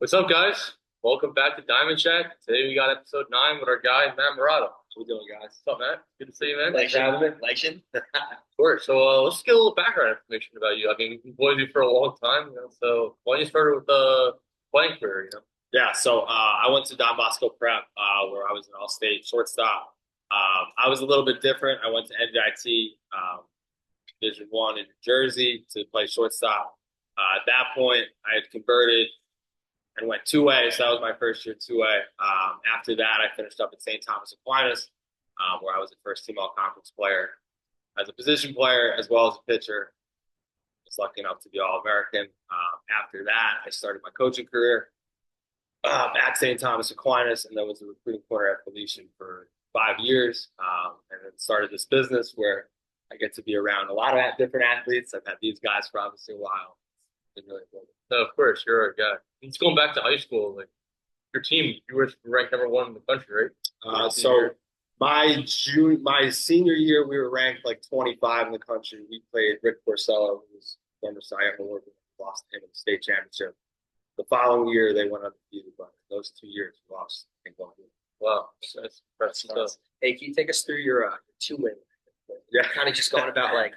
What's up, guys? Welcome back to Diamond Shack. Today we got episode 9 with our guy, Matt Marotta. How we doing, guys? What's up, Matt? Good to see you, man. Thanks for having me. Election. Of course. So let's get a little background information about you. I mean, we've known you for a long time, so why don't you start with the playing career, Yeah, so I went to Don Bosco Prep, where I was an all-state shortstop. I was a little bit different. I went to NJIT, Division One in New Jersey to play shortstop. At that point, I had converted and went two-way, so that was my first year two-way. After that, I finished up at St. Thomas Aquinas, where I was a first-team all-conference player as a position player as well as a pitcher. I was lucky enough to be All-American. After that, I started my coaching career at St. Thomas Aquinas, and then was a recruiting corner at Felician for 5 years, and then started this business where I get to be around a lot of different athletes. I've had these guys for obviously a while. It's been really cool. No, of course, you're a guy. It's going back to high school. Like your team, you were ranked number 1 in the country, right? So my senior year, we were ranked like 25 in the country. We played Rick Porcello, who was former Cy Young Award winner, lost to him in the state championship. The following year, they went undefeated, but those 2 years, we lost, I think, 1 year. Wow, that's impressive stuff. Hey, can you take us through your two-way? Yeah. Kind of just going about like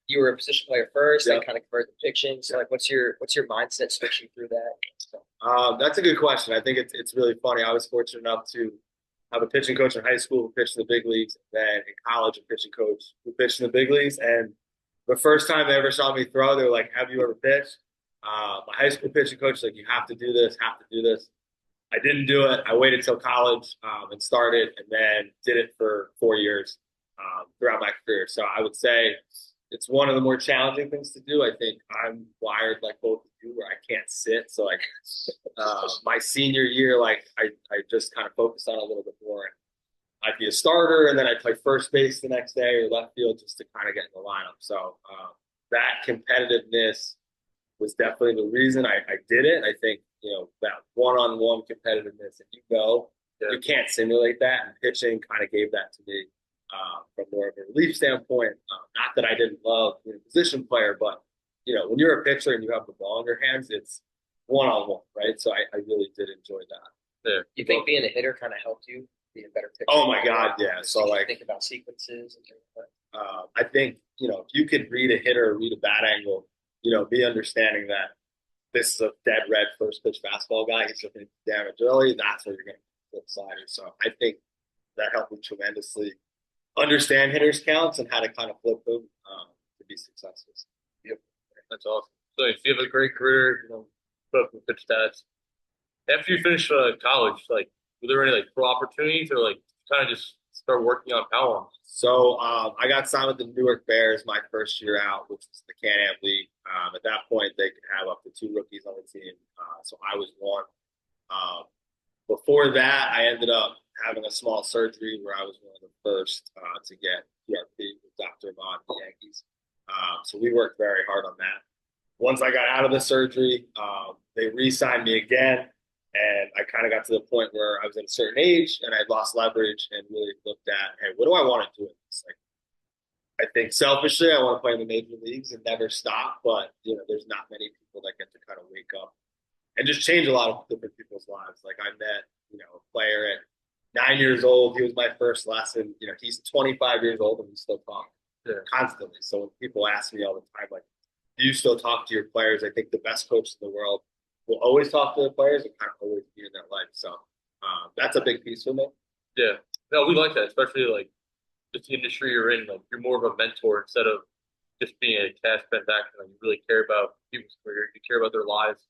you were a position player first, Yeah. then kind of convert to pitching. So like, what's your mindset switching through that? So, That's a good question. I think it's really funny. I was fortunate enough to have a pitching coach in high school who pitched in the big leagues, and then in college, a pitching coach who pitched in the big leagues. And the first time they ever saw me throw, they were like, "Have you ever pitched?" My high school pitching coach was like, "You have to do this, have to do this." I didn't do it. I waited till college and started, and then did it for 4 years throughout my career. So I would say it's one of the more challenging things to do. I think I'm wired like both of you, where I can't sit. So like my senior year, like I just kind of focused on a little bit more. I'd be a starter, and then I'd play first base the next day or left field just to kind of get in the lineup. So that competitiveness was definitely the reason I did it. I think, that one-on-one competitiveness, if you can't simulate that, and pitching kind of gave that to me from more of a relief standpoint. Not that I didn't love being a position player, but, when you're a pitcher and you have the ball in your hands, it's one-on-one, right? So I really did enjoy that. Yeah. you think being a hitter kind of helped you be a better pitcher? Oh, my God, yeah. So, like, think about sequences and things like that. I think, if you could read a hitter or read a bat angle, be understanding that this is a dead red first pitch fastball guy. He's looking to damage early. That's where you're going to flip sliders. So I think that helped me tremendously understand hitters' counts and how to kind of flip them to be successful. Yep, that's awesome. So if you have a great career, put up with pitch stats. After you finish college, like, were there any like pro opportunities, or like kind of just start working on power arms? So I got signed with the Newark Bears my first year out, which was the Can-Am League. At that point, they could have up to 2 rookies on the team. So I was one. Before that, I ended up having a small surgery where I was one of the first to get PRP with Dr. Vaughn, the Yankees. So we worked very hard on that. Once I got out of the surgery, they re-signed me again. And I kind of got to the point where I was at a certain age and I'd lost leverage and really looked at, hey, what do I want to do in this? Like, I think selfishly, I want to play in the major leagues and never stop. But, there's not many people that get to kind of wake up and just change a lot of different people's lives. Like I met, a player at 9 years old. He was my first lesson. He's 25 years old and we still talk constantly. So when people ask me all the time, like, do you still talk to your players? I think the best coach in the world will always talk to the players and kind of always be in their life. So that's a big piece for me. Yeah, no, we like that, especially like just the industry you're in. Like you're more of a mentor instead of just being a cash transaction. Like you really care about people's career, you care about their lives.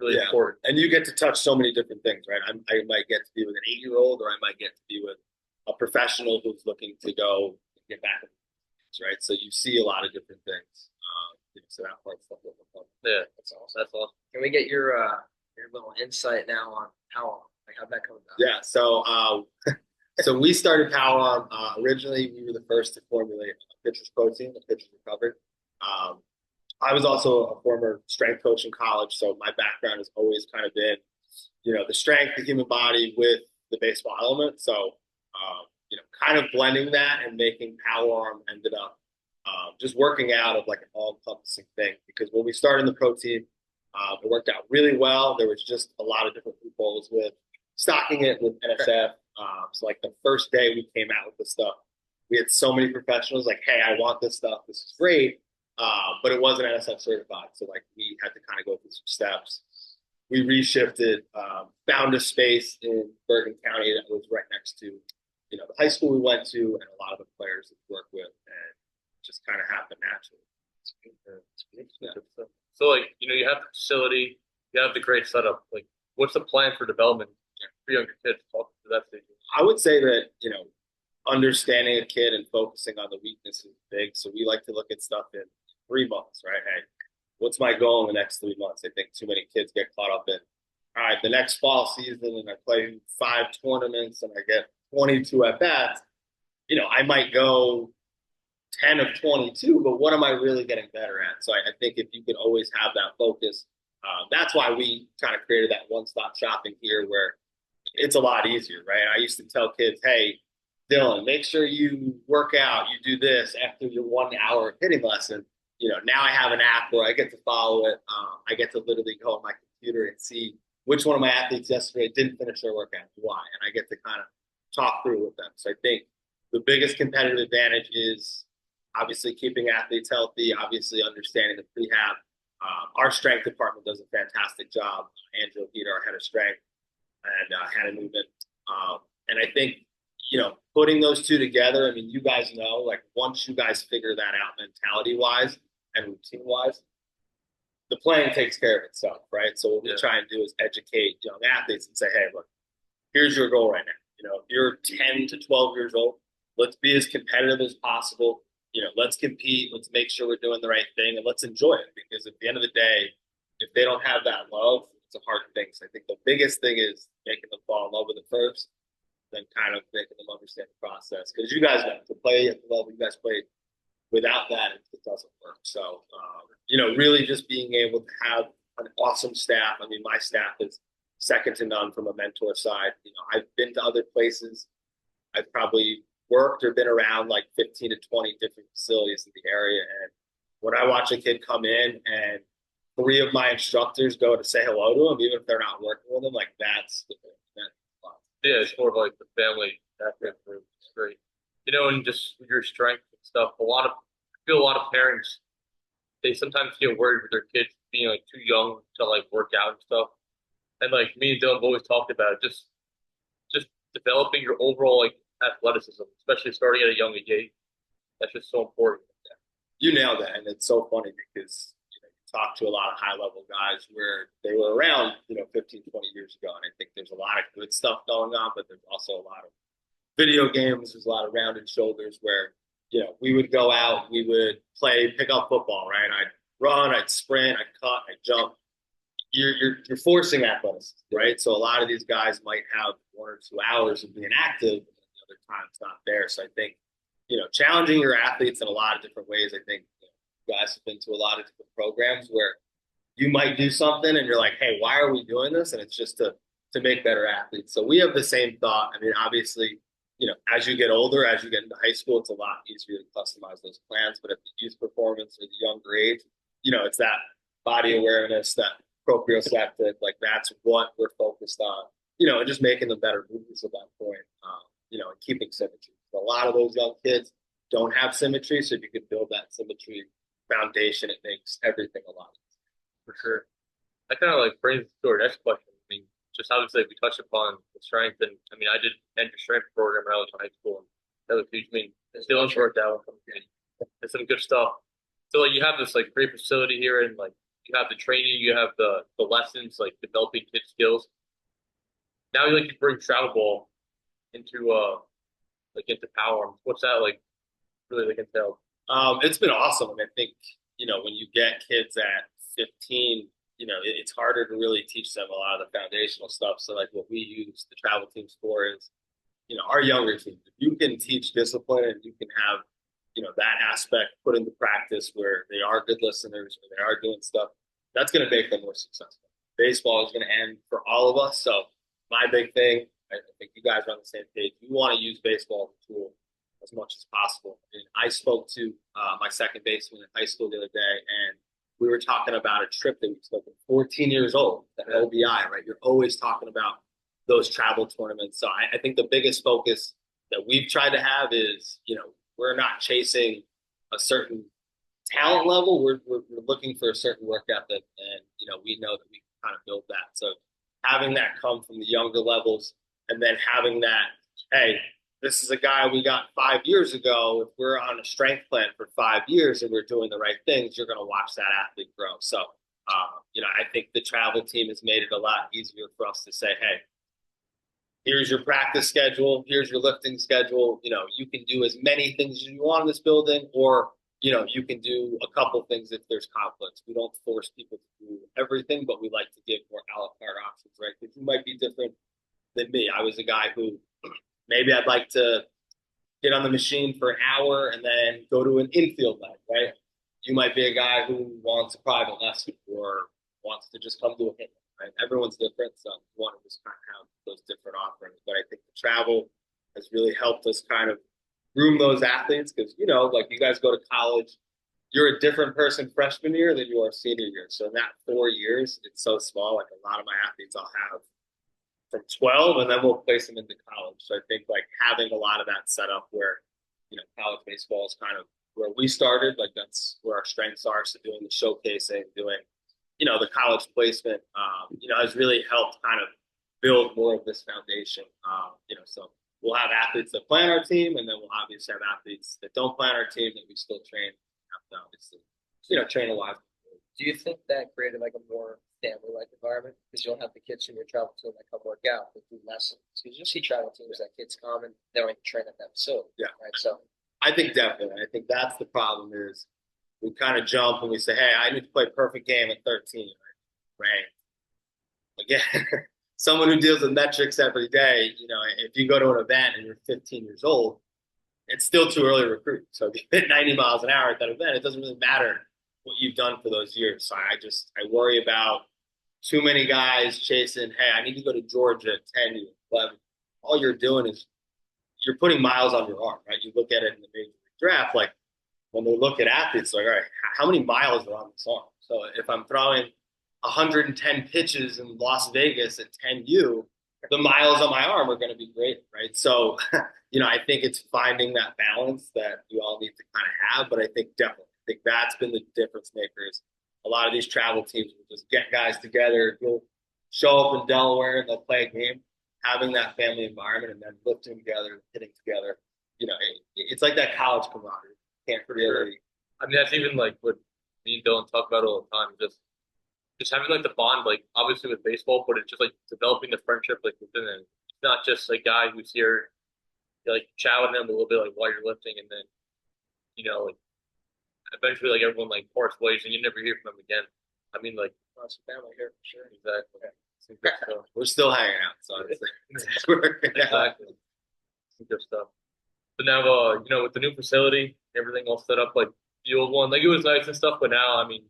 Really important. And you get to touch so many different things, right? I might get to be with an 8-year-old, or I might get to be with a professional who's looking to go get back in the games, right? So you see a lot of different things. So that part's stuff really fun. Yeah, that's awesome. That's awesome. Can we get your little insight now on how like how'd that come about? Yeah. So we started Power Arm. Originally, we were the first to formulate a pitcher's protein, the pitcher's recovered. I was also a former strength coach in college, so my background has always kind of been, the strength, the human body with the baseball element. So, kind of blending that and making Power Arm ended up just working out of like an all-encompassing thing. Because when we started the pro team, It worked out really well. There was just a lot of different loopholes with stocking it with NSF. So like the first day we came out with the stuff, we had so many professionals like, "Hey, I want this stuff. This is great," but it wasn't NSF certified. So like we had to kind of go through some steps. We reshifted, found a space in Bergen County that was right next to, the high school we went to, and a lot of the players that we work with, and it just kind of happened naturally. Yeah. So like, you have the facility, you have the great setup. Like, what's the plan for development for younger kids? Talk to that stage. I would say that, understanding a kid and focusing on the weakness is big. So we like to look at stuff in 3 months, right? Hey, what's my goal in the next 3 months? I think too many kids get caught up in, all right, the next fall season and I play 5 tournaments and I get 22 at bats. I might go 10 of 22, but what am I really getting better at? So I think if you can always have that focus, that's why we kind of created that one-stop shopping here where it's a lot easier, right? I used to tell kids, hey, Dylan, make sure you work out, you do this after your 1 hour hitting lesson. Now I have an app where I get to follow it. I get to literally go on my computer and see which one of my athletes yesterday didn't finish their workout, why, and I get to kind of talk through with them. So I think the biggest competitive advantage is obviously keeping athletes healthy, obviously understanding the prehab. Our strength department does a fantastic job. Andrew Peter, our head of strength, and Hannah Newman. And I think, putting those two together, I mean, you guys know, like once you guys figure that out mentality wise and routine wise, the plan takes care of itself, right? So what we try and do is educate young athletes and say, hey, look, here's your goal right now. If you're 10 to 12 years old, let's be as competitive as possible. Let's compete. Let's make sure we're doing the right thing and let's enjoy it. Because at the end of the day, if they don't have that love, it's a hard thing. So I think the biggest thing is making them fall in love with it first, then kind of making them understand the process. Because you guys know, to play at the level you guys played, without that, it doesn't work. So, really just being able to have an awesome staff. I mean, my staff is second to none from a mentor side. I've been to other places. I've probably worked or been around like 15 to 20 different facilities in the area. And when I watch a kid come in and 3 of my instructors go to say hello to him, even if they're not working with him, like that's Yeah, it's more of like the family aspect group. It's great. And just your strength and stuff. I feel a lot of parents, they sometimes feel worried with their kids being like too young to like work out and stuff. And like me and Dylan have always talked about it, just developing your overall like athleticism, especially starting at a young age. That's just so important. You nailed that, and it's so funny because you talk to a lot of high level guys where they were around 15, 20 years ago, and I think there's a lot of good stuff going on, but there's also a lot of video games. There's a lot of rounded shoulders where we would go out, we would play pickup football, right? I'd run, I'd sprint, I'd cut, I'd jump. You're forcing athleticism, right? So a lot of these guys might have 1 or 2 hours of being active, and the other time it's not there. So I think challenging your athletes in a lot of different ways. I think you guys have been to a lot of different programs where you might do something and you're like, hey, why are we doing this? And it's just to make better athletes. So we have the same thought. I mean, obviously, as you get older, as you get into high school, it's a lot easier to customize those plans. But at the youth performance or the younger age, it's that body awareness, that proprioceptive, like that's what we're focused on, and just making them better movers at that point, and keeping symmetry. A lot of those young kids don't have symmetry, so if you can build that symmetry foundation, it makes everything a lot easier. For sure. That kind of like brings us to our next question. I mean, just obviously we touched upon the strength, and I mean, I did enter strength program when I was in high school, and that was huge. I mean, Dylan's worked out. It's some good stuff. So like, you have this like great facility here, and like you have the training, you have the lessons, like developing kid skills. Now you like to bring travel ball into into power. What's that like really like entail? It's been awesome. And I think, when you get kids at 15, it's harder to really teach them a lot of the foundational stuff. So like what we use the travel teams for is, our younger teams. If you can teach discipline and you can have, that aspect put into practice where they are good listeners or they are doing stuff, that's going to make them more successful. Baseball is going to end for all of us. So my big thing, I think you guys are on the same page. You want to use baseball as a tool as much as possible. And I spoke to my second baseman in high school the other day, and we were talking about a trip that we took at 14 years old, the LBI, right? You're always talking about those travel tournaments. So I think the biggest focus that we've tried to have is, we're not chasing a certain talent level. We're looking for a certain work ethic, and we know that we can kind of build that. So having that come from the younger levels, and then having that, hey, this is a guy we got 5 years ago. If we're on a strength plan for 5 years and we're doing the right things, you're going to watch that athlete grow. So, I think the travel team has made it a lot easier for us to say, hey, here's your practice schedule, here's your lifting schedule. You can do as many things as you want in this building, or you can do a couple things if there's conflicts. We don't force people to do everything, but we like to give more a la carte options, right? Because you might be different than me. I was a guy who maybe I'd like to get on the machine for an hour and then go to an infield leg, right? You might be a guy who wants a private lesson or wants to just come to a hit, right? Everyone's different, so you want to just kind of have those different offerings. But I think the travel has really helped us kind of groom those athletes because, like you guys go to college, you're a different person freshman year than you are senior year. So in that 4 years, it's so small. Like a lot of my athletes I'll have from 12 and then we'll place them into college. So I think like having a lot of that set up where, college baseball is kind of where we started, like that's where our strengths are. So doing the showcasing, doing, the college placement, has really helped kind of build more of this foundation. So we'll have athletes that play on our team, and then we'll obviously have athletes that don't play on our team that we still train. Have to obviously, train a lot. Do you think that created like a more family-like environment? Because you'll have the kids from your travel team that come work out, they do lessons. Because you'll see travel teams that kids come and they don't even train at that facility. Yeah. Right. So I think definitely. I think that's the problem is we kind of jump and we say, hey, I need to play perfect game at 13. Right. Again, someone who deals with metrics every day, if you go to an event and you're 15 years old, it's still too early to recruit. So if you hit 90 miles an hour at that event, it doesn't really matter what you've done for those years. So I worry about too many guys chasing, hey, I need to go to Georgia at 10, 11. All you're doing is you're putting miles on your arm, right? You look at it in the major league draft, like when they look at athletes, like, all right, how many miles are on this arm? So if I'm throwing 110 pitches in Las Vegas at 10U, the miles on my arm are going to be great, right? So, I think it's finding that balance that we all need to kind of have, but I think that's been the difference makers. A lot of these travel teams will just get guys together, you'll show up in Delaware and they'll play a game, having that family environment and then lifting together, hitting together. It's like that college camaraderie. Can't really. I mean, that's even like what me and Dylan talk about all the time. Just having like the bond, like obviously with baseball, but it's just like developing the friendship like within it. It's not just a guy who's here, like chatting them a little bit like while you're lifting, and then like eventually like everyone like parts ways and you never hear from them again. I mean, like lots of family here for sure. Exactly. So, we're still hanging out, so it's working out. Exactly. Some good stuff. But now, with the new facility, everything all set up like the old one, like it was nice and stuff. But now, I mean,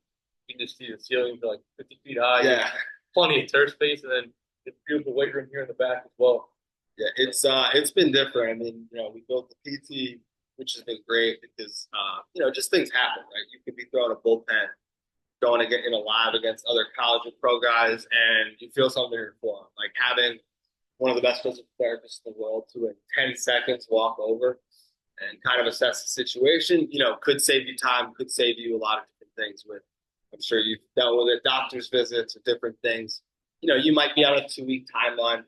you can just see the ceiling like 50 feet high. Yeah. Plenty of turf space, and then the beautiful weight room here in the back as well. Yeah, it's been different. I mean, we built the PT, which has been great because just things happen, right? You could be throwing a bullpen, going to get in a live against other college and pro guys, and you feel something in your form. Like having one of the best physical therapists in the world to in 10 seconds walk over and kind of assess the situation, could save you time, could save you a lot of different things with, I'm sure you've dealt with it, doctor's visits or different things. You might be on a 2-week timeline.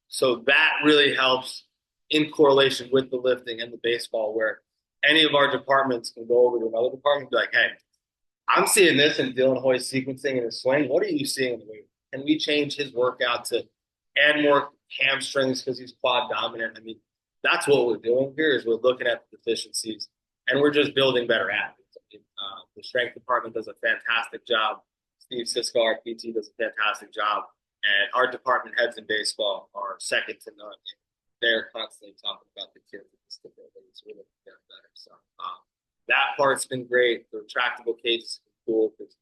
So that really helps in correlation with the lifting and the baseball, where any of our departments can go over to another department and be like, hey, I'm seeing this in Dylan Hoy's sequencing in his swing. What are you seeing in the weight? Can we change his workout to add more hamstrings because he's quad dominant? I mean, that's what we're doing here is we're looking at the deficiencies and we're just building better athletes. I mean, the strength department does a fantastic job. Steve Sisko, our PT, does a fantastic job. And our department heads in baseball are second to none. They're constantly talking about the kids with disabilities. We're looking at better. So that part's been great. The retractable cages have been cool because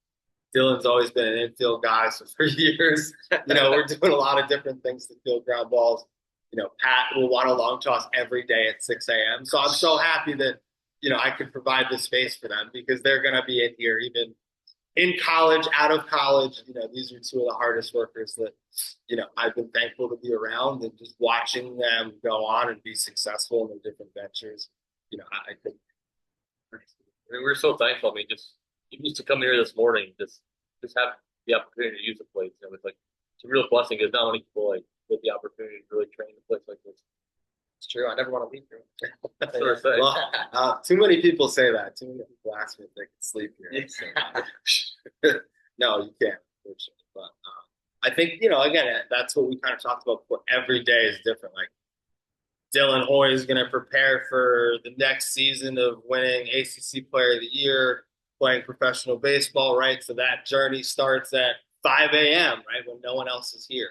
Dylan's always been an infield guy. So for years, we're doing a lot of different things to field ground balls. Pat will want a long toss every day at 6 a.m. So I'm so happy that, I could provide the space for them because they're going to be in here even in college, out of college, these are two of the hardest workers that, I've been thankful to be around, and just watching them go on and be successful in their different ventures. I think. I mean, we're so thankful. I mean, even just to come here this morning, just have the opportunity to use the place. It's a real blessing because not many people get the opportunity to really train in a place like this. It's true. I never want to leave here. That's what I say. Well, too many people say that. Too many people ask me if they can sleep here. So, no, you can't, unfortunately. But I think, again, that's what we kind of talked about before. Every day is different. Like, Dylan Hoy is going to prepare for the next season of winning ACC Player of the Year, playing professional baseball, right? So that journey starts at 5 a.m., right, when no one else is here.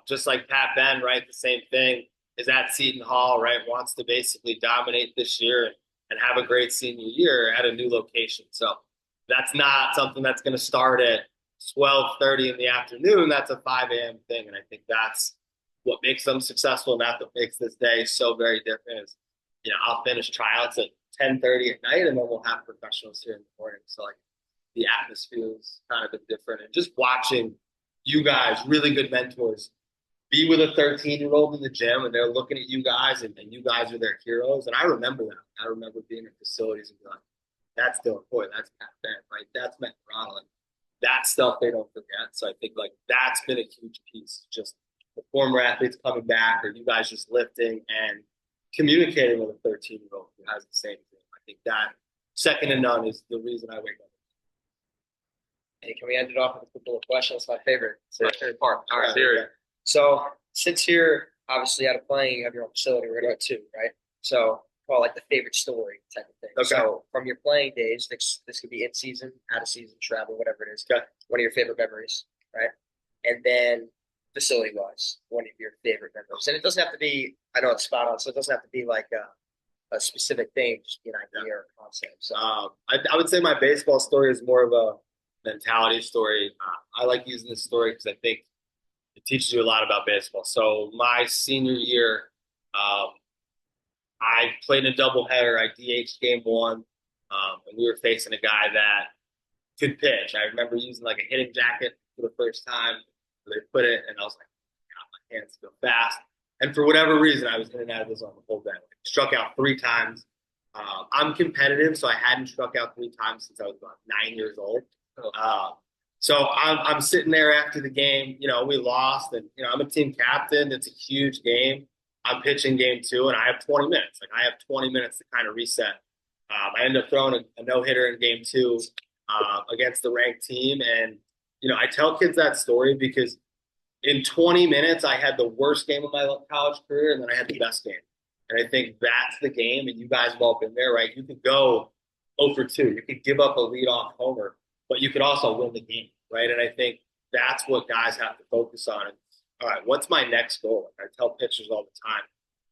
Just like Pat Ben, right, the same thing, is at Seton Hall, right, wants to basically dominate this year and have a great senior year at a new location. So that's not something that's going to start at 12:30 in the afternoon. That's a 5 a.m. thing, and I think that's what makes them successful, and that's what makes this day so very different. Is I'll finish tryouts at 10:30 at night, and then we'll have professionals here in the morning. So the atmosphere is kind of a bit different, and just watching you guys, really good mentors, be with a 13-year-old in the gym, and they're looking at you guys, and you guys are their heroes. And I remember that. I remember being in facilities and being like, that's Dylan Hoy, that's Pat Ben, right? That's Matt Marotta. That stuff they don't forget. So I think that's been a huge piece. Just the former athletes coming back, or you guys just lifting and communicating with a 13-year-old who has the same thing. I think that second to none is the reason I wake up. Hey, can we end it off with a couple of questions? It's my favorite. It's my favorite part. All right, here. So since you're obviously out of playing, you have your own facility, we're going to go too, right? So call it the favorite story type of thing. Okay. So from your playing days, this could be in season, out of season, travel, whatever it is. Okay. One of your favorite memories, right? And then facility wise, one of your favorite memories. And it doesn't have to be, I know it's spot on, so it doesn't have to be like a specific thing, just an idea or concept. So I would say my baseball story is more of a mentality story. I like using this story because I think it teaches you a lot about baseball. So my senior year, I played in a doubleheader. I DH'd game one, and we were facing a guy that could pitch. I remember using a hitting jacket for the first time. They put it, and I was like, God, my hands go fast. And for whatever reason, I was in and out of the zone the whole day. Struck out 3 times. I'm competitive, so I hadn't struck out 3 times since I was about 9 years old. So I'm sitting there after the game. We lost, and I'm a team captain. It's a huge game. I'm pitching game 2, and I have 20 minutes. I have 20 minutes to kind of reset. I ended up throwing a no-hitter in game 2 against the ranked team, and I tell kids that story because in 20 minutes I had the worst game of my college career, and then I had the best game. And I think that's the game, and you guys have all been there, right? You could go 0 for 2. You could give up a leadoff homer, but you could also win the game, right? And I think that's what guys have to focus on. And, all right, what's my next goal? I tell pitchers all the time,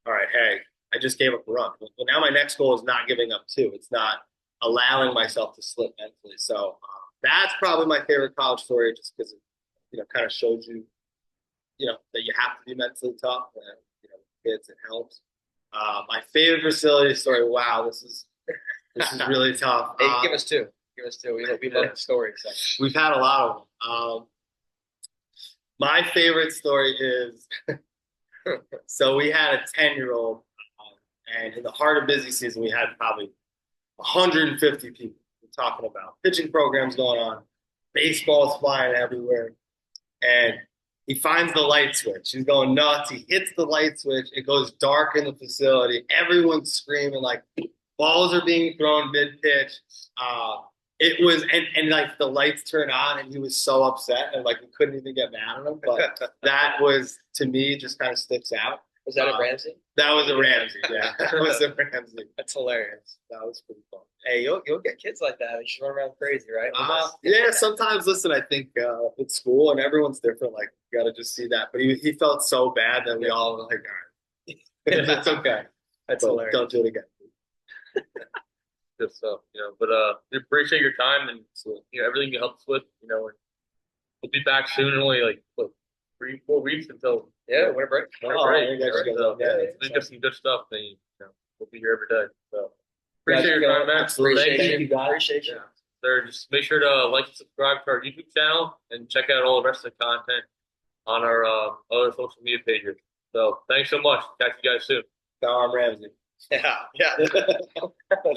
all right, hey, I just gave up a run. Well, now my next goal is not giving up 2. It's not allowing myself to slip mentally. So that's probably my favorite college story, just because it kind of shows you, that you have to be mentally tough. And, kids, it helps. My favorite facility story. Wow, this is really tough. hey, give us 2. Give us 2. We love the stories. So. We've had a lot of them. My favorite story is, so we had a 10-year-old, and in the heart of busy season, we had probably 150 people. We're talking about pitching programs going on, baseball's flying everywhere, and he finds the light switch. He's going nuts. He hits the light switch. It goes dark in the facility. Everyone's screaming, balls are being thrown mid-pitch. It was, and the lights turn on, and he was so upset, and we couldn't even get mad at him. But that was, to me, just kind of sticks out. Was that a Ramsey? That was a Ramsey, yeah. That was a Ramsey. That's hilarious. That was pretty fun. Hey, you'll get kids like that. They should run around crazy, right? Yeah, sometimes, listen, I think at school, and everyone's different, you got to just see that. But he felt so bad that we all were like, all right, it's okay. That's but hilarious. Don't do it again. Good stuff, but we appreciate your time and everything you helped us with, and we'll be back soon. Only 3-4 weeks until winter break. Think of some good stuff. Then we'll be here every day. So appreciate your time, man. Absolutely. Appreciate Thank you, guys. Appreciate you. Yeah. sir. Just make sure to like and subscribe to our YouTube channel and check out all the rest of the content on our other social media pages. So thanks so much. Catch you guys soon. Tom Ramsey. Yeah.